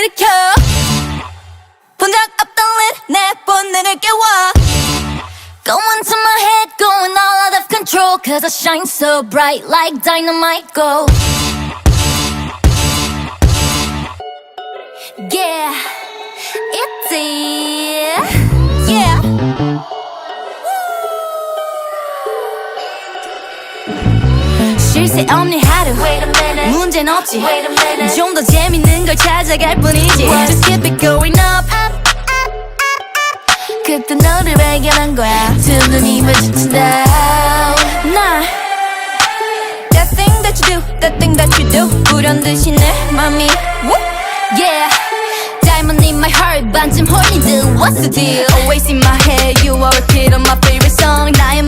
일으켜 본 적 없던 일 내 본능을 깨워 Going to my head, going all out of control Cause I shine so bright like dynamite gold Yeah, it's it Yeah 쉴 새 없는 하루 문제는 없지 좀 더 재밌는 걸 찾아갈 뿐이지 Just keep it going up 그때 너를 발견한 거야 두 눈이 마주친다 나 That thing that you do, that thing that you do 불현듯이 내 맘이 Yeah Diamond in my heart 반쯤 홀린 듯 What's the deal Always in my head You are a kid on my favorite song 나의